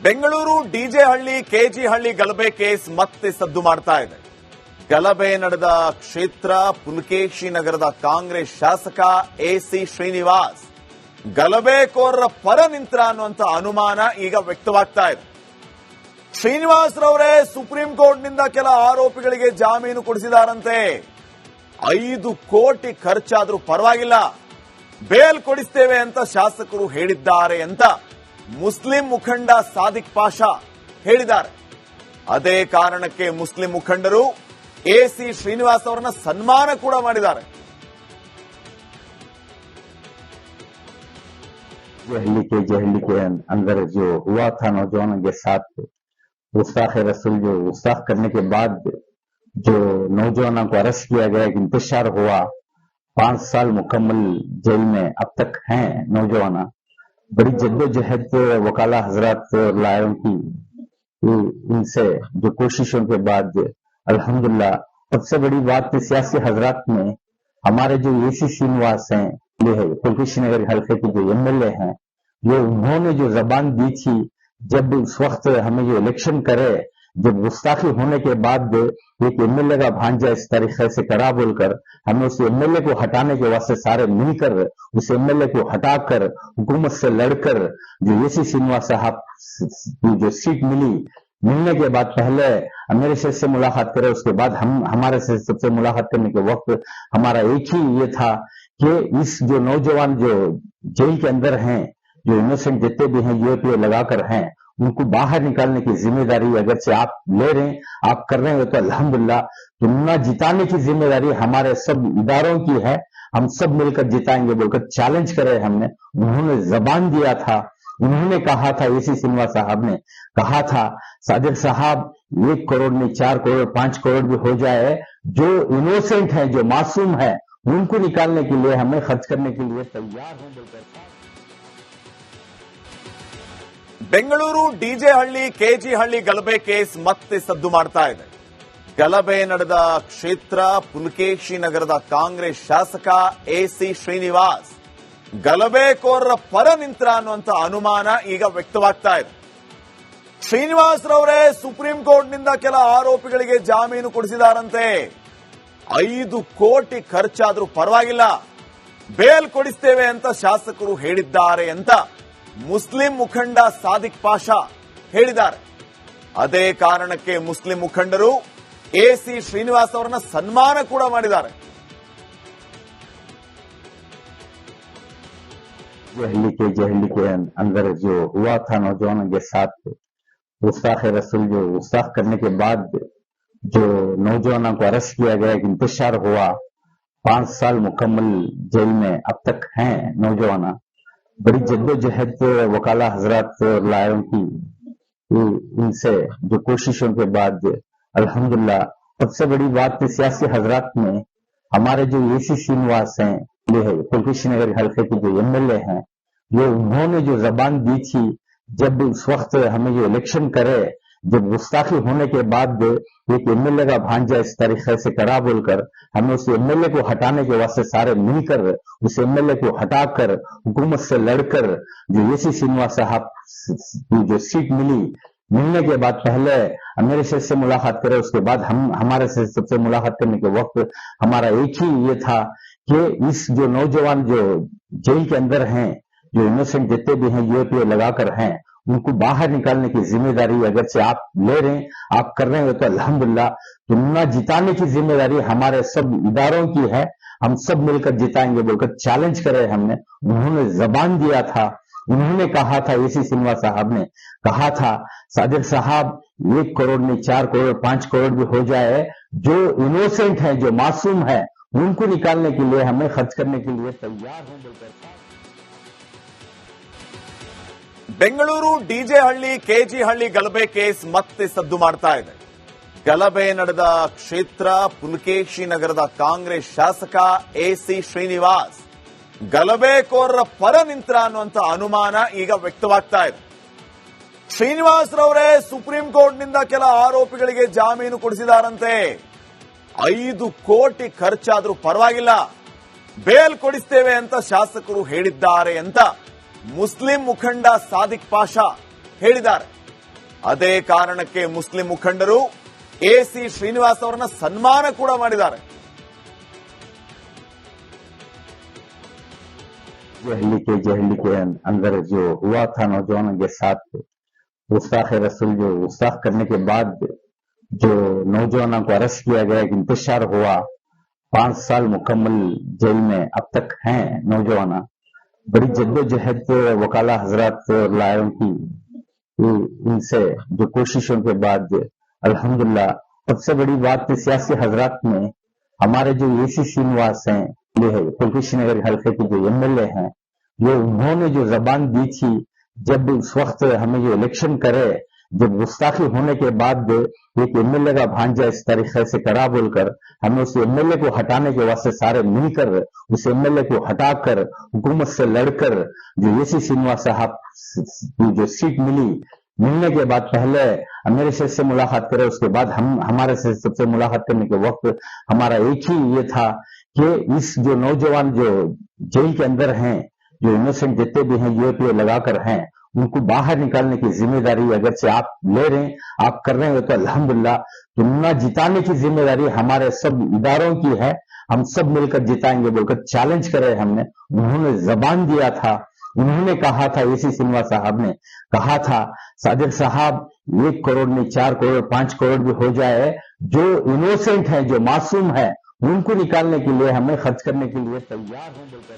Bengaluru DJ ಹಳ್ಳಿ KG ಹಳ್ಳಿ ಗಲಭೆ ಕೇಸ್ ಮತ್ತೆ ಸದ್ದು ಮಾಡ್ತಾ ಇದೆ. ಗಲಭೆ ನಡೆದ ಕ್ಷೇತ್ರ ಪುಲಕೇಶಿ ನಗರದ ಕಾಂಗ್ರೆಸ್ ಶಾಸಕ ಎಸಿ ಶ್ರೀನಿವಾಸ್ ಗಲಭೆಕೋರರ ಪರ ನಿಂತರ ಅನ್ನುವಂತ ಅನುಮಾನ ಈಗ ವ್ಯಕ್ತವಾಗ್ತಾ ಇದೆ. ಶ್ರೀನಿವಾಸ್ ರವರೇ ಸುಪ್ರೀಂ ಕೋರ್ಟ್ನಿಂದ ಕೆಲ ಆರೋಪಿಗಳಿಗೆ ಜಾಮೀನು ಕೊಡಿಸಿದಾರಂತೆ. 5 ಕೋಟಿ ಖರ್ಚಾದ್ರೂ ಪರವಾಗಿಲ್ಲ, ಬೇಲ್ ಕೊಡಿಸ್ತೇವೆ ಅಂತ ಶಾಸಕರು ಹೇಳಿದ್ದಾರೆ ಅಂತ ಮುಸ್ಲಿಂ ಮುಖಂಡ ಸಾದಿಕ್ ಪಾಷಾ ಹೇಳಿದ್ದಾರೆ. ಅದೇ ಕಾರಣಕ್ಕೆ ಮುಸ್ಲಿಂ ಮುಖಂಡರು ಎಸಿ ಶ್ರೀನಿವಾಸ್ ಅವರನ್ನ ಸನ್ಮಾನ ಕೂಡ ಮಾಡಿದ್ದಾರೆ. जहली के अंदर जो हुआ था नौजवानों के साथ गुस्ताख रसूल, जो गुस्ताख करने के बाद जो नौजवानों को अरेस्ट किया गया, एक इंतशार हुआ, 5 साल मुकम्मल जेल में अब तक हैं नौजवान. बड़ी जद्दोजहद वकाला हजरात और लायरों की इनसे जो कोशिशों के बाद अल्हम्दुलिल्लाह सबसे बड़ी बात सियासी हजरात में हमारे जो एसी श्रीनिवास हैं, पुलकेशी नगर हल्के के जो एमएलए हैं, ये उन्होंने जो जबान दी थी जब उस वक्त हमें जो इलेक्शन करे, जब गुस्ताखी होने के बाद एक एमएलए का भांजा इस तरीके से करा बोलकर हमें उस एमएलए को हटाने के वास्ते सारे मिलकर उस एमएलए को हटाकर हुकूमत से लड़कर जो एसी श्रीनिवास साहब की जो सीट मिलने के बाद पहले मेरे से मुलाकात करे, उसके बाद हम हमारे से सबसे मुलाकात करने के वक्त हमारा एक ही ये था कि इस जो नौजवान जो जेल के अंदर हैं, जो इनोसेंट जितने भी हैं यूएपीए लगाकर हैं, उनको बाहर निकालने की जिम्मेदारी अगर से आप ले रहे हैं, आप कर रहे हैं तो अल्हम्दुलिल्लाह, चुनाव जिताने की जिम्मेदारी हमारे सब इदारों की है, हम सब मिलकर जिताएंगे बोलकर चैलेंज करे हमने. उन्होंने जबान दिया था, उन्होंने कहा था, एसी श्रीनिवास साहब ने कहा था, सादिक साहब 1 करोड़ नहीं 4 करोड़ 5 करोड़ भी हो जाए, जो इनोसेंट है, जो मासूम है, उनको निकालने के लिए हमें खर्च करने के लिए तैयार हैं बोलकर. ಬೆಂಗಳೂರು ಡಿಜೆ ಹಳ್ಳಿ ಕೆಜಿ ಹಳ್ಳಿ ಗಲಭೆ ಕೇಸ್ ಮತ್ತೆ ಸದ್ದು ಮಾಡ್ತಾ ಇದೆ. ಗಲಭೆ ನಡೆದ ಕ್ಷೇತ್ರ ಪುಲಕೇಶಿ ನಗರದ ಕಾಂಗ್ರೆಸ್ ಶಾಸಕ ಎಸಿ ಶ್ರೀನಿವಾಸ್ ಗಲಭೆಕೋರರ ಪರ ನಿಂತರ ಅನ್ನುವಂತ ಅನುಮಾನ ಈಗ ವ್ಯಕ್ತವಾಗ್ತಾ ಇದೆ. ಶ್ರೀನಿವಾಸ್ ರವರೇ ಸುಪ್ರೀಂ ಕೋರ್ಟ್ನಿಂದ ಕೆಲ ಆರೋಪಿಗಳಿಗೆ ಜಾಮೀನು ಕೊಡಿಸಿದಾರಂತೆ. 5 ಕೋಟಿ ಖರ್ಚಾದ್ರೂ ಪರವಾಗಿಲ್ಲ, ಬೇಲ್ ಕೊಡಿಸ್ತೇವೆ ಅಂತ ಶಾಸಕರು ಹೇಳಿದ್ದಾರೆ ಅಂತ ಮುಸ್ಲಿಂ ಮುಖಂಡ ಸಾದಿಕ್ ಪಾಷಾ ಹೇಳಿದ್ದಾರೆ. ಅದೇ ಕಾರಣಕ್ಕೆ ಮುಸ್ಲಿಂ ಮುಖಂಡರು ಎಸಿ ಶ್ರೀನಿವಾಸ್ ಅವರನ್ನ ಸನ್ಮಾನ ಕೂಡ ಮಾಡಿದ್ದಾರೆ. जहली के अंदर जो हुआ था नौजवानों के साथ गुस्ताख रसूल, जो गुस्ताख करने के बाद जो नौजवानों को अरेस्ट किया गया, एक इंतशार हुआ, 5 साल मुकम्मल जेल में अब तक हैं नौजवान. बड़ी जद्दोजहद वकाला हजरात और लायरों की इनसे जो कोशिशों के बाद अल्हम्दुलिल्लाह सबसे बड़ी बात सियासी हजरात में हमारे जो एसी श्रीनिवास हैं, पुलकेशी नगर हल्के के जो एमएलए हैं, ये उन्होंने जो जबान दी थी जब उस वक्त हमें जो इलेक्शन करे, जब गुस्ताखी होने के बाद एक एमएलए का भांजा इस तरीके से करा बोलकर हमें उस एमएलए को हटाने के वास्ते सारे मिलकर उस एमएलए को हटाकर हुकूमत से लड़कर जो एसी श्रीनिवास साहब की जो सीट मिलने के बाद पहले मेरे से मुलाकात करे, उसके बाद हम हमारे से सबसे मुलाकात करने के वक्त हमारा एक ही ये था कि इस जो नौजवान जो जेल के अंदर हैं, जो इनोसेंट जितने भी हैं यूएपीए लगाकर हैं, उनको बाहर निकालने की जिम्मेदारी अगर से आप ले रहे हैं, आप कर रहे हैं तो अल्हम्दुलिल्लाह, चुनाव जिताने की जिम्मेदारी हमारे सब इदारों की है, हम सब मिलकर जिताएंगे बोलकर चैलेंज करे हमने. उन्होंने जबान दिया था, उन्होंने कहा था, एसी श्रीनिवास साहब ने कहा था, सादिक साहब 1 करोड़ नहीं 4 करोड़ 5 करोड़ भी हो जाए, जो इनोसेंट है, जो मासूम है, उनको निकालने के लिए हमें खर्च करने के लिए तैयार हैं बोलकर. ಬೆಂಗಳೂರು ಡಿಜೆ ಹಳ್ಳಿ ಕೆಜಿ ಹಳ್ಳಿ ಗಲಭೆ ಕೇಸ್ ಮತ್ತೆ ಸದ್ದು ಮಾಡ್ತಾ ಇದೆ. ಗಲಭೆ ನಡೆದ ಕ್ಷೇತ್ರ ಪುಲಕೇಶಿ ನಗರದ ಕಾಂಗ್ರೆಸ್ ಶಾಸಕ ಎಸಿ ಶ್ರೀನಿವಾಸ್ ಗಲಭೆಕೋರರ ಪರ ನಿಂತರ ಅನ್ನುವಂತ ಅನುಮಾನ ಈಗ ವ್ಯಕ್ತವಾಗ್ತಾ ಇದೆ. ಶ್ರೀನಿವಾಸ್ ರವರೇ ಸುಪ್ರೀಂ ಕೋರ್ಟ್ನಿಂದ ಕೆಲ ಆರೋಪಿಗಳಿಗೆ ಜಾಮೀನು ಕೊಡಿಸಿದಾರಂತೆ. 5 ಕೋಟಿ ಖರ್ಚಾದ್ರೂ ಪರವಾಗಿಲ್ಲ, ಬೇಲ್ ಕೊಡಿಸ್ತೇವೆ ಅಂತ ಶಾಸಕರು ಹೇಳಿದ್ದಾರೆ ಅಂತ ಮುಸ್ಲಿಂ ಮುಖಂಡ ಸಾದಿಕ್ ಪಾಷಾ ಹೇಳಿದ್ದಾರೆ. ಅದೇ ಕಾರಣಕ್ಕೆ ಮುಸ್ಲಿಂ ಮುಖಂಡರು ಎಸಿ ಶ್ರೀನಿವಾಸ್ ಅವರನ್ನ ಸನ್ಮಾನ ಕೂಡ ಮಾಡಿದ್ದಾರೆ. जहली के अंदर जो हुआ था नौजवानों के साथ गुस्ताखे रसूल, जो गुस्ताख करने के बाद जो नौजवानों को अरेस्ट किया गया, इंतशार हुआ, 5 साल मुकम्मल जेल में अब तक हैं नौजवान. बड़ी जद्दोजहद वकाला हजरात और लायरों की इनसे जो कोशिशों के बाद अल्हम्दुलिल्लाह सबसे बड़ी बात सियासी हजरात में हमारे जो एसी श्रीनिवास हैं, पुलकेशी नगर हल्के के जो एमएलए हैं, ये उन्होंने जो जबान दी थी जब उस वक्त हमें जो इलेक्शन करे, जब गुस्ताखी होने के बाद एक एमएलए का भांजा इस तरीके से करा बोलकर हमें उस एमएलए को हटाने के वास्ते सारे मिलकर उस एमएलए को हटाकर हुकूमत से लड़कर जो एसी श्रीनिवास साहब की जो सीट मिलने के बाद पहले मेरे से मुलाकात करे, उसके बाद हमारे से सबसे मुलाकात करने के वक्त हमारा एक ही ये था कि इस जो नौजवान जो जेल के अंदर हैं, जो इनोसेंट जितने भी हैं यूएपीए लगाकर हैं, उनको बाहर निकालने की जिम्मेदारी अगर से आप ले रहे हैं, आप कर रहे हैं तो अल्हम्दुलिल्लाह, चुनाव जिताने की जिम्मेदारी हमारे सब इदारों की है, हम सब मिलकर जिताएंगे बोलकर चैलेंज करे हमने. उन्होंने जबान दिया था, उन्होंने कहा था, एसी श्रीनिवास साहब ने कहा था, साजिद साहब 1 करोड़ नहीं 4 करोड़ 5 करोड़ भी हो जाए, जो इनोसेंट है, जो मासूम है, उनको निकालने के लिए हमें खर्च करने के लिए तैयार हैं बोलकर.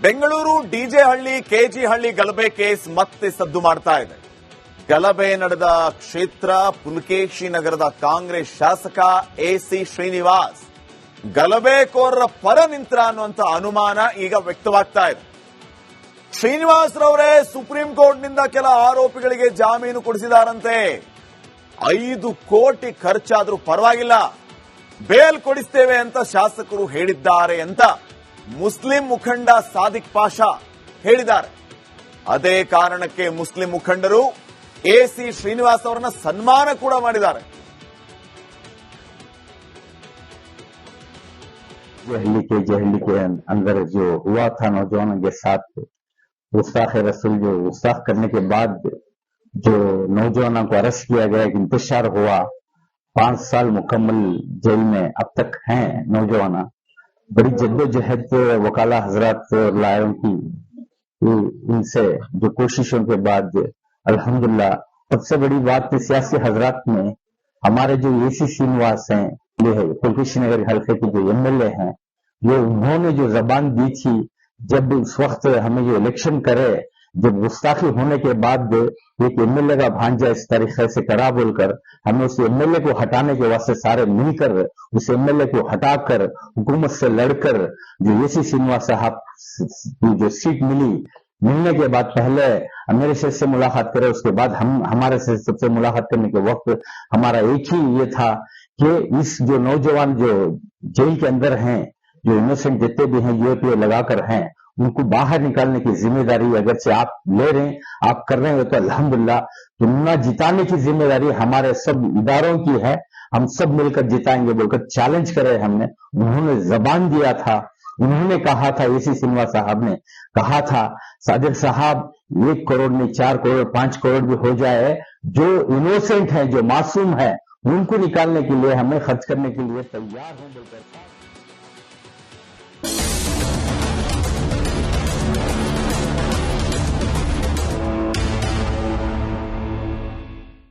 ಬೆಂಗಳೂರು ಡಿಜೆ ಹಳ್ಳಿ ಕೆಜಿ ಹಳ್ಳಿ ಗಲಭೆ ಕೇಸ್ ಮತ್ತೆ ಸದ್ದು ಮಾಡ್ತಾ ಇದೆ. ಗಲಭೆ ನಡೆದ ಕ್ಷೇತ್ರ ಪುಲಕೇಶಿ ನಗರದ ಕಾಂಗ್ರೆಸ್ ಶಾಸಕ ಎಸಿ ಶ್ರೀನಿವಾಸ್ ಗಲಭೆಕೋರರ ಪರ ನಿಂತರ ಅನ್ನುವಂತ ಅನುಮಾನ ಈಗ ವ್ಯಕ್ತವಾಗ್ತಾ ಇದೆ. ಶ್ರೀನಿವಾಸ್ ರವರೇ ಸುಪ್ರೀಂ ಕೋರ್ಟ್ನಿಂದ ಕೆಲ ಆರೋಪಿಗಳಿಗೆ ಜಾಮೀನು ಕೊಡಿಸಿದಾರಂತೆ. 5 ಕೋಟಿ ಖರ್ಚಾದ್ರೂ ಪರವಾಗಿಲ್ಲ, ಬೇಲ್ ಕೊಡಿಸ್ತೇವೆ ಅಂತ ಶಾಸಕರು ಹೇಳಿದ್ದಾರೆ ಅಂತ ಮುಸ್ಲಿಂ ಮುಖಂಡ ಸಾದಿಕ್ ಪಾಷಾ ಹೇಳಿದ್ದಾರೆ. ಅದೇ ಕಾರಣಕ್ಕೆ ಮುಸ್ಲಿಂ ಮುಖಂಡರು ಎಸಿ ಶ್ರೀನಿವಾಸ್ ಅವರನ್ನ ಸನ್ಮಾನ ಕೂಡ ಮಾಡಿದ್ದಾರೆ. जहली के अंदर जो हुआ था नौजवानों के साथ गुस्ताखे रसूल, जो गुस्ताख करने के बाद जो नौजवानों को अरेस्ट किया गया, इंतशार हुआ, 5 साल मुकम्मल जेल में अब तक हैं नौजवान. बड़ी जद्दोजहद वकाला हजरात और लायरों की इनसे जो कोशिशों के बाद अल्हम्दुलिल्लाह सबसे बड़ी बात सियासी हजरात में हमारे जो एसी श्रीनिवास हैं, पुलकेशी नगर हल्के के जो एमएलए हैं, ये उन्होंने जो जबान दी थी जब उस वक्त हमें जो इलेक्शन करे, जब गुस्ताखी होने के बाद एक एमएलए का भांजा इस तरीके से करा बोलकर हमें उस एमएलए को हटाने के वास्ते सारे मिलकर उस एमएलए को हटाकर हुकूमत से लड़कर जो एसी श्रीनिवास साहब की जो सीट मिलने के बाद पहले मेरे से मुलाकात करे, उसके बाद हमारे से सबसे मुलाकात करने के वक्त हमारा एक ही ये था कि इस जो नौजवान जो जेल के अंदर हैं, जो इनोसेंट जितने भी हैं यूएपीए लगाकर हैं, उनको बाहर निकालने की जिम्मेदारी अगर से आप ले रहे हैं, आप कर रहे हैं तो अल्हम्दुलिल्लाह, चुनाव जिताने की जिम्मेदारी हमारे सब इदारों की है, हम सब मिलकर जिताएंगे बोलकर चैलेंज करे हमने. उन्होंने जबान दिया था, उन्होंने कहा था, एसी श्रीनिवास साहब ने कहा था, साजिद साहब 1 करोड़ नहीं 4 करोड़ 5 करोड़ भी हो जाए, जो इनोसेंट है, जो मासूम है, उनको निकालने के लिए हमें खर्च करने के लिए तैयार हैं बोलकर.